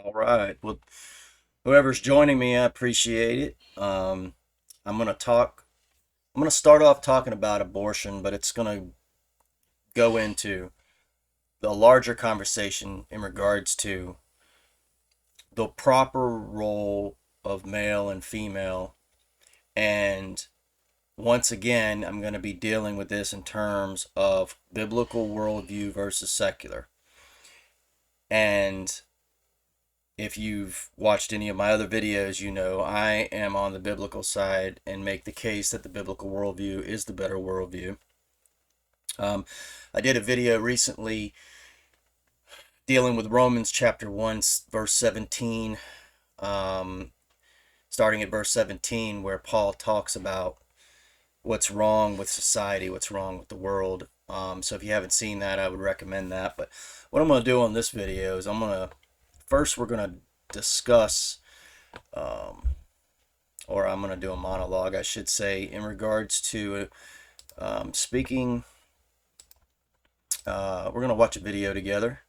All right. Well, whoever's joining me, I appreciate it. I'm gonna talk. I'm gonna start off talking about abortion, but it's gonna go into the larger conversation in regards to the proper role of male and female. And once again, I'm going to be dealing with this in terms of biblical worldview versus secular. And if you've watched any of my other videos, you know I am on the biblical side and make the case that the biblical worldview is the better worldview. Um, I did a video recently dealing with Romans chapter 1, verse 17, um, starting at verse 17, where Paul talks about what's wrong with society, what's wrong with the world. So if you haven't seen that, I would recommend that. But what I'm going to do on this video is we're going to discuss, um, or I'm going to do a monologue, I should say, in regards to speaking. We're going to watch a video together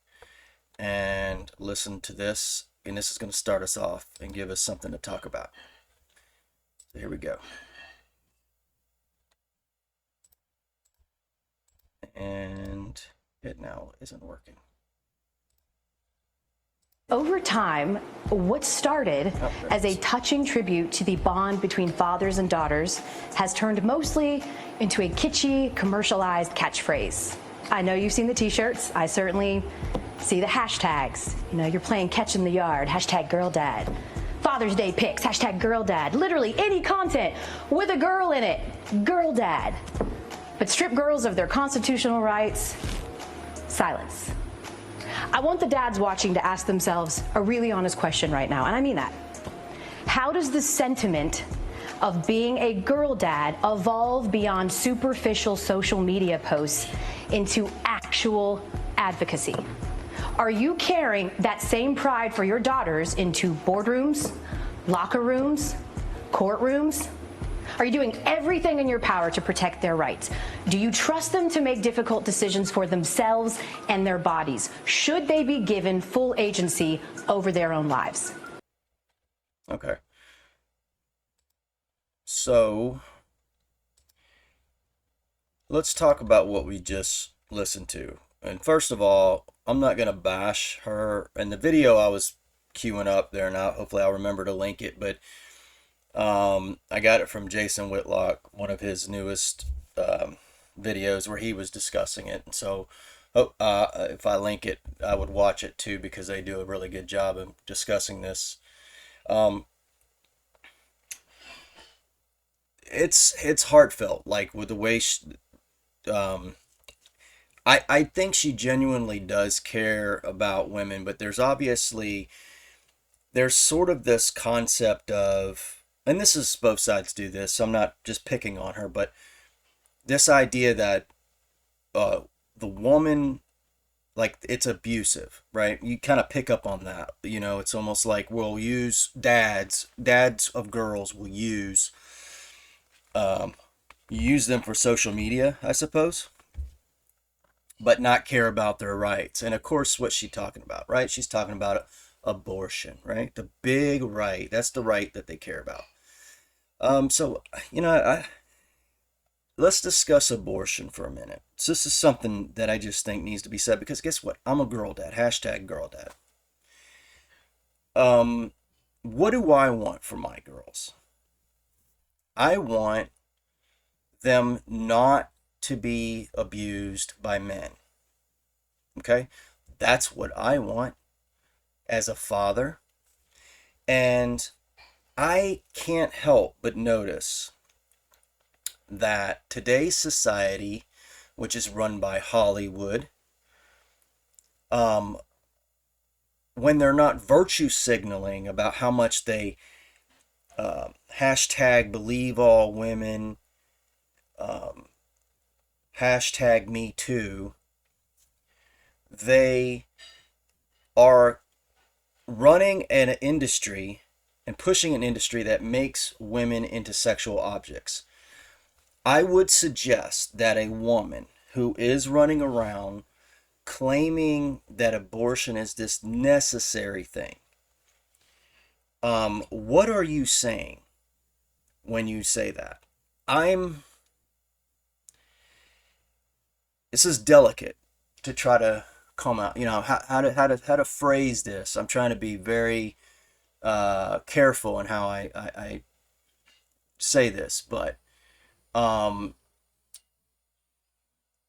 and listen to this. And this is going to start us off and give us something to talk about. So here we go. And it now isn't working. Over time, what started as a touching tribute to the bond between fathers and daughters has turned mostly into a kitschy, commercialized catchphrase. I know you've seen the t-shirts. I certainly see the hashtags. You know, you're playing catch in the yard, hashtag girl dad. Father's Day pics, hashtag girl dad. Literally any content with a girl in it, girl dad. But strip girls of their constitutional rights, silence. I want the dads watching to ask themselves a really honest question right now, and I mean that. How does the sentiment of being a girl dad evolve beyond superficial social media posts into actual advocacy? Are you carrying that same pride for your daughters into boardrooms, locker rooms, courtrooms? Are you doing everything in your power to protect their rights? Do you trust them to make difficult decisions for themselves and their bodies? Should they be given full agency over their own lives? Okay. So let's talk about what we just listened to. And first of all, I'm not going to bash her. And the video I was queuing up there now, hopefully I'll remember to link it, but I got it from Jason Whitlock, one of his newest videos where he was discussing it. And so if I link it, I would watch it too because they do a really good job of discussing this. Um, it's heartfelt, like with the way um, I think she genuinely does care about women, but there's sort of this concept of, and this is both sides do this, so I'm not just picking on her, but this idea that uh, the woman, like, it's abusive, right? You kind of pick up on that. You know, it's almost like we'll use dads of girls will um, use them for social media, I suppose, but not care about their rights. And of course, what's she talking about, right? She's talking about abortion, right? The big right. That's the right that they care about. So you know, let's discuss abortion for a minute. So this is something that I just think needs to be said because guess what? I'm a girl dad. Hashtag girl dad. Um, what do I want for my girls? I want them not to be abused by men. Okay? That's what I want as a father. And I can't help but notice that today's society, which is run by Hollywood, um, when they're not virtue signaling about how much they hashtag believe all women, um, hashtag me too, they are running an industry and pushing an industry that makes women into sexual objects. I would suggest that a woman who is running around claiming that abortion is this necessary thing, What are you saying when you say that? I'm This is delicate to try to come out, how to phrase this. I'm trying to be very careful in how I say this, but um,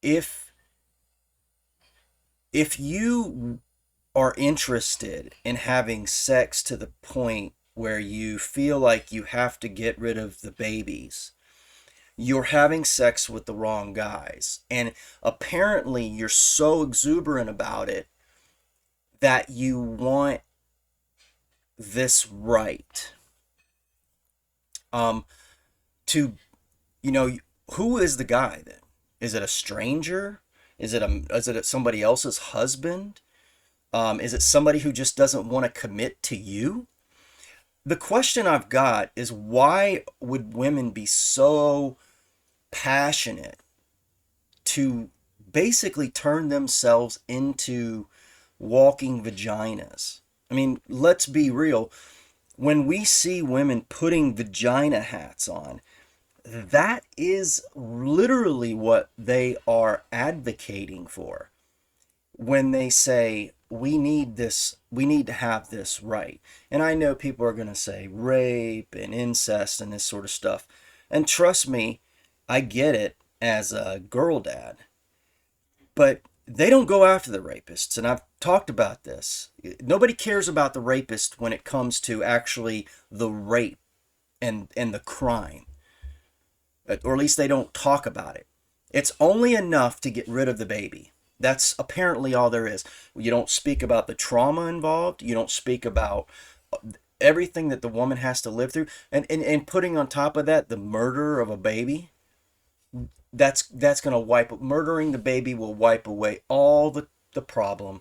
if if you are interested in having sex to the point where you feel like you have to get rid of the babies, you're having sex with the wrong guys. And apparently you're so exuberant about it that you want this right. To, who is the guy then? Is it a stranger? Is it somebody else's husband? Is it somebody who just doesn't want to commit to you? The question I've got is, why would women be so passionate to basically turn themselves into walking vaginas? I mean, let's be real. When we see women putting vagina hats on, that is literally what they are advocating for when they say, we need to have this right. And I know people are going to say rape and incest and this sort of stuff. And trust me, I get it as a girl dad. But they don't go after the rapists. And I've talked about this. Nobody cares about the rapist when it comes to actually the rape and the crime. Or at least they don't talk about it. It's only enough to get rid of the baby. That's apparently all there is. You don't speak about the trauma involved. You don't speak about everything that the woman has to live through. And putting on top of that, the murder of a baby. That's going to murdering the baby will wipe away all the problem.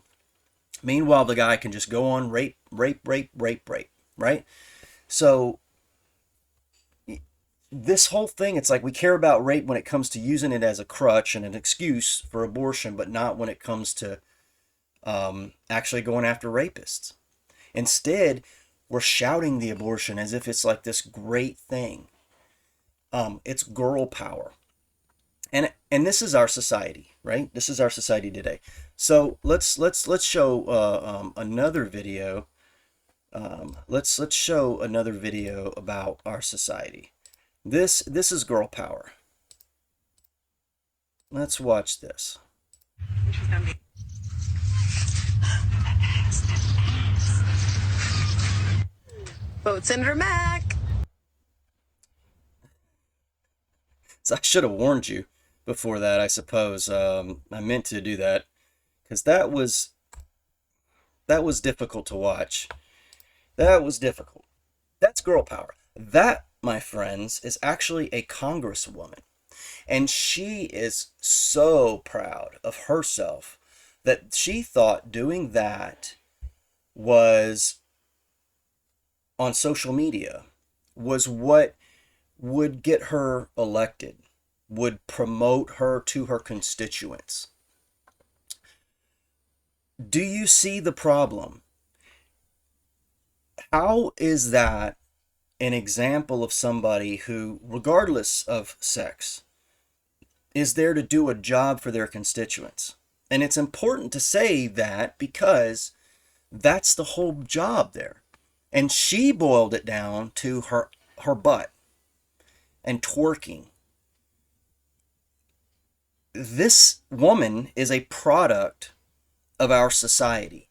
Meanwhile, the guy can just go on rape, right? So this whole thing, it's like we care about rape when it comes to using it as a crutch and an excuse for abortion, but not when it comes to actually going after rapists. Instead, we're shouting the abortion as if it's like this great thing. It's girl power. And this is our society, right? This is our society today. So let's show another video. Let's show another video about our society. This is girl power. Let's watch this. Vote Senator Mack. So I should have warned you before that, I suppose. I meant to do that because that was difficult to watch. That was difficult. That's girl power. That, my friends, is actually a congresswoman. And she is so proud of herself that she thought doing that was, on social media, was what would get her elected, would promote her to her constituents. Do you see the problem? How is that an example of somebody who, regardless of sex, is there to do a job for their constituents? And it's important to say that because that's the whole job there. And she boiled it down to her butt and twerking. This woman is a product of our society.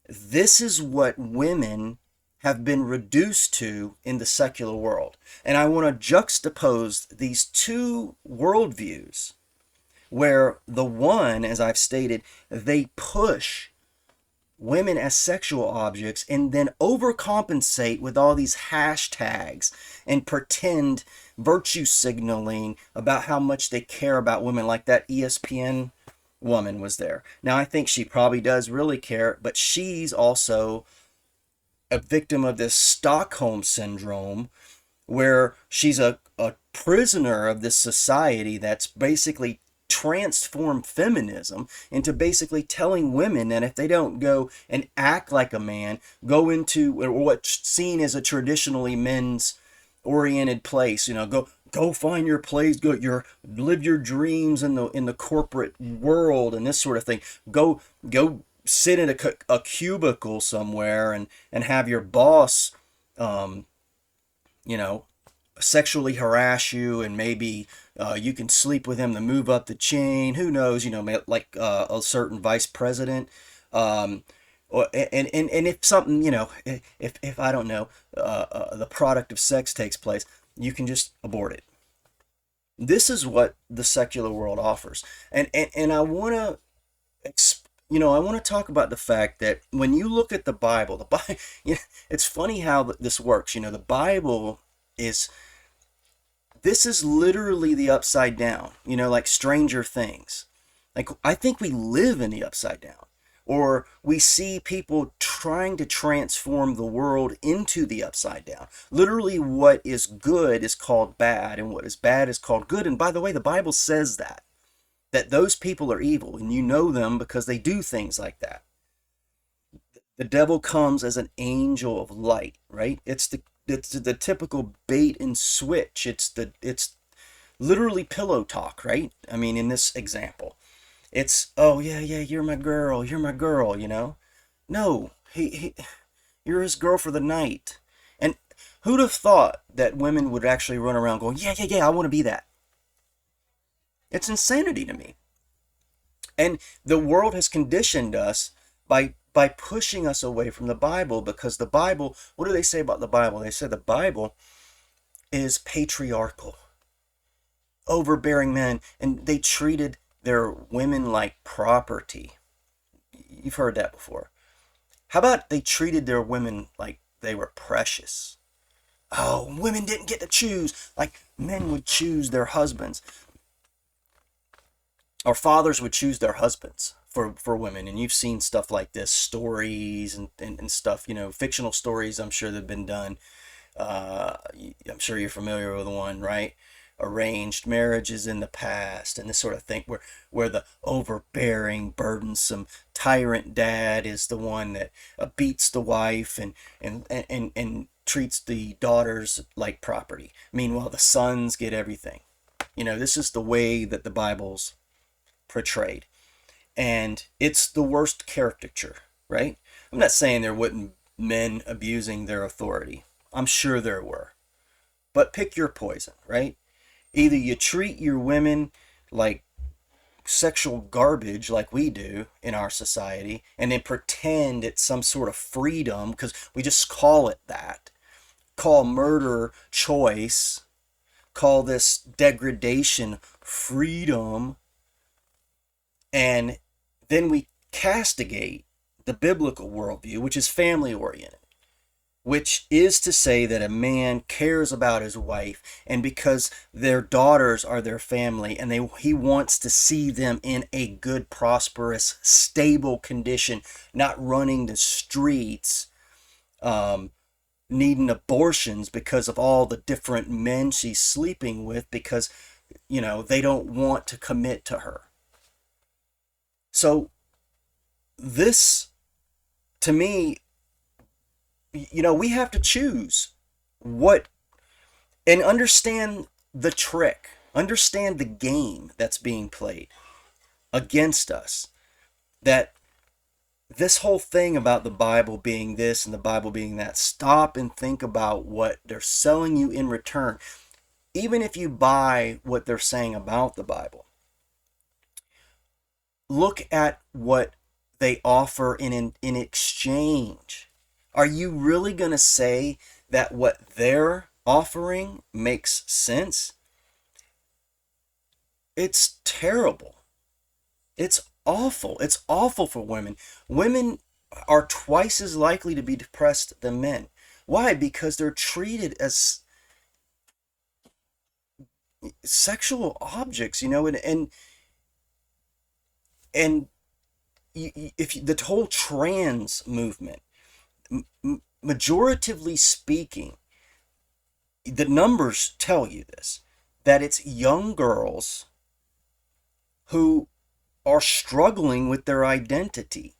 This is what women have been reduced to in the secular world. And I want to juxtapose these two worldviews where the one, as I've stated, they push women as sexual objects and then overcompensate with all these hashtags and pretend virtue signaling about how much they care about women, like that ESPN woman was there. Now, I think she probably does really care, but she's also a victim of this Stockholm syndrome where she's a prisoner of this society that's basically transform feminism into basically telling women that if they don't go and act like a man, go into what's seen as a traditionally men's oriented place, go find your place, live your dreams in the corporate world and this sort of thing. Go sit in a cubicle somewhere and have your boss you know sexually harass you, and maybe you can sleep with him to move up the chain. Who knows? Like a certain vice president. And if something, if I don't know, the product of sex takes place, you can just abort it. This is what the secular world offers, and I want to. I want to talk about the fact that when you look at the Bible, it's funny how this works. The Bible this is literally the upside down, like Stranger Things. Like, I think we live in the upside down, or we see people trying to transform the world into the upside down. Literally, what is good is called bad, and what is bad is called good. And by the way, the Bible says that those people are evil, and you know them because they do things like that. The devil comes as an angel of light, right? It's the typical bait and switch. It's literally pillow talk, right? I mean, in this example, it's, oh yeah, you're my girl, No, you're his girl for the night. And who'd have thought that women would actually run around going, yeah, I want to be that. It's insanity to me. And the world has conditioned us by pushing us away from the Bible, because the Bible, what do they say about the Bible? They say the Bible is patriarchal, overbearing men, and they treated their women like property. You've heard that before. How about they treated their women like they were precious? Oh, women didn't get to choose, like men would choose their husbands. Or fathers would choose their husbands for women. And you've seen stuff like this, stories and stuff, fictional stories, I'm sure they've been done. I'm sure you're familiar with one, right? Arranged marriages in the past and this sort of thing, where the overbearing, burdensome tyrant dad is the one that beats the wife and treats the daughters like property. Meanwhile, the sons get everything. This is the way that the Bible's portrayed, and it's the worst caricature, right? I'm not saying there wasn't men abusing their authority. I'm sure there were, but pick your poison, right? Either you treat your women like sexual garbage like we do in our society, and then pretend it's some sort of freedom because we just call it that. Call murder choice, call this degradation freedom, and then we castigate the biblical worldview, which is family oriented, which is to say that a man cares about his wife, and because their daughters are their family, and he wants to see them in a good, prosperous, stable condition, not running the streets, needing abortions because of all the different men she's sleeping with, because they don't want to commit to her. So this, to me, we have to choose what, and understand the trick, understand the game that's being played against us. That this whole thing about the Bible being this and the Bible being that, stop and think about what they're selling you in return. Even if you buy what they're saying about the Bible, look at what they offer in exchange. Are you really going to say that what they're offering makes sense? It's terrible. It's awful. It's awful for women. Women are twice as likely to be depressed than men. Why? Because they're treated as sexual objects, and if the whole trans movement, majoritively speaking, the numbers tell you this, that it's young girls who are struggling with their identity.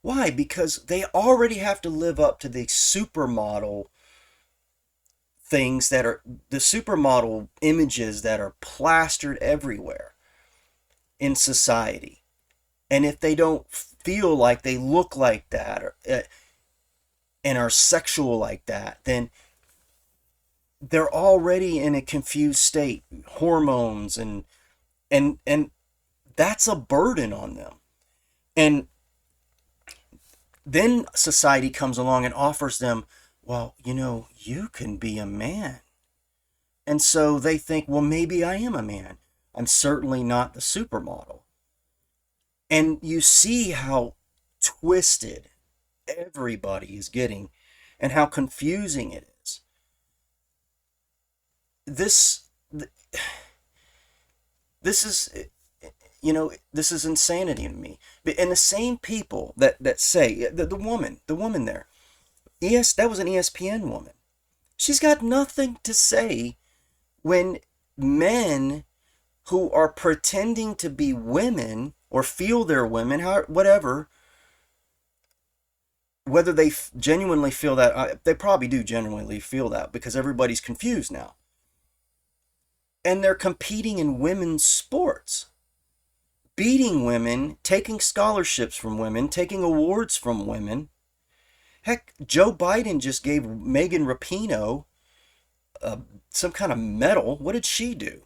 Why? Because they already have to live up to the supermodel things that are the supermodel images that are plastered everywhere in society. And if they don't feel like they look like that, or, and are sexual like that, then they're already in a confused state, hormones, and that's a burden on them. And then society comes along and offers them, well, you know, you can be a man. And so they think, well, maybe I am a man. I'm certainly not the supermodel. And you see how twisted everybody is getting and how confusing it is. This is, you know, this is insanity to me. And the same people that say, the woman there, that was an ESPN woman. She's got nothing to say when men who are pretending to be women or feel they're women, whatever, whether they genuinely feel that, they probably do genuinely feel that because everybody's confused now. And they're competing in women's sports, beating women, taking scholarships from women, taking awards from women. Heck, Joe Biden just gave Megan Rapinoe some kind of medal. What did she do?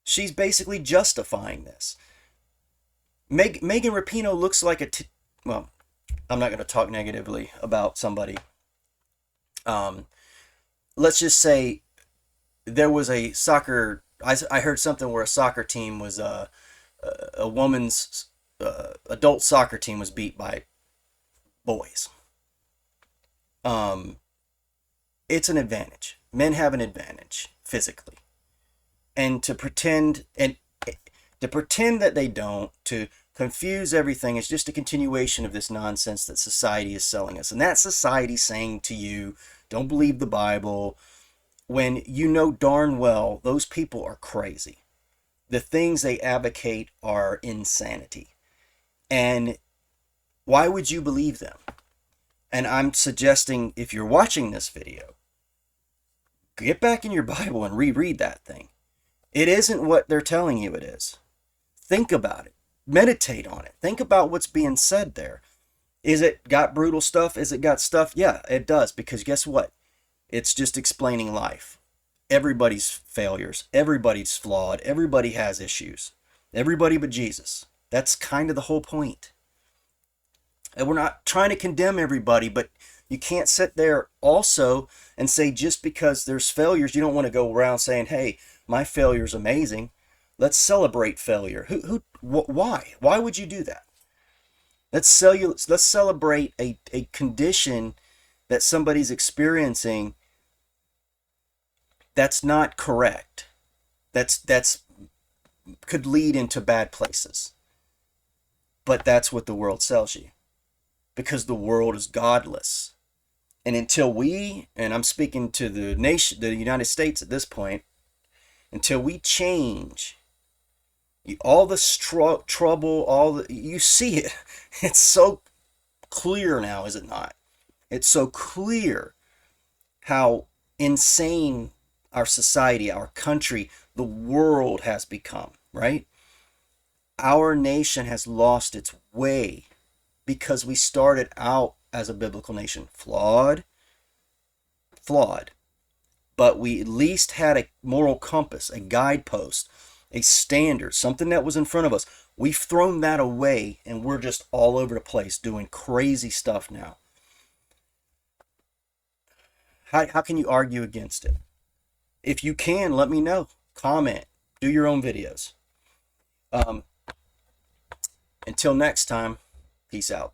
She's basically justifying this. Megan Rapinoe looks like well, I'm not going to talk negatively about somebody. Let's just say there was a soccer, I heard something where a soccer team was, a woman's adult soccer team was beat by boys. It's an advantage. Men have an advantage physically. And to pretend that they don't, to confuse everything, is just a continuation of this nonsense that society is selling us. And that society saying to you, don't believe the Bible, when you know darn well those people are crazy. The things they advocate are insanity. And why would you believe them? And I'm suggesting, if you're watching this video, get back in your Bible and reread that thing. It isn't what they're telling you it is. Think about it. Meditate on it. Think about what's being said there. Is it got brutal stuff? Is it got stuff? Yeah, it does. Because guess what? It's just explaining life. Everybody's failures. Everybody's flawed. Everybody has issues. Everybody but Jesus. That's kind of the whole point. And we're not trying to condemn everybody, but you can't sit there also and say just because there's failures, you don't want to go around saying, hey, my failure's amazing. Let's celebrate failure. Why? Why would you do that? Let's celebrate a condition that somebody's experiencing that's not correct. That's could lead into bad places. But that's what the world sells you. Because the world is godless. And until we, and I'm speaking to the nation, the United States at this point, until we change all this trouble, you see it. It's so clear now, is it not? It's so clear how insane our society, our country, the world has become, right? Our nation has lost its way because we started out as a biblical nation. Flawed, but we at least had a moral compass, a guidepost, a standard, something that was in front of us. We've thrown that away and we're just all over the place doing crazy stuff now. How can you argue against it? If you can, let me know. Comment. Do your own videos. Until next time, peace out.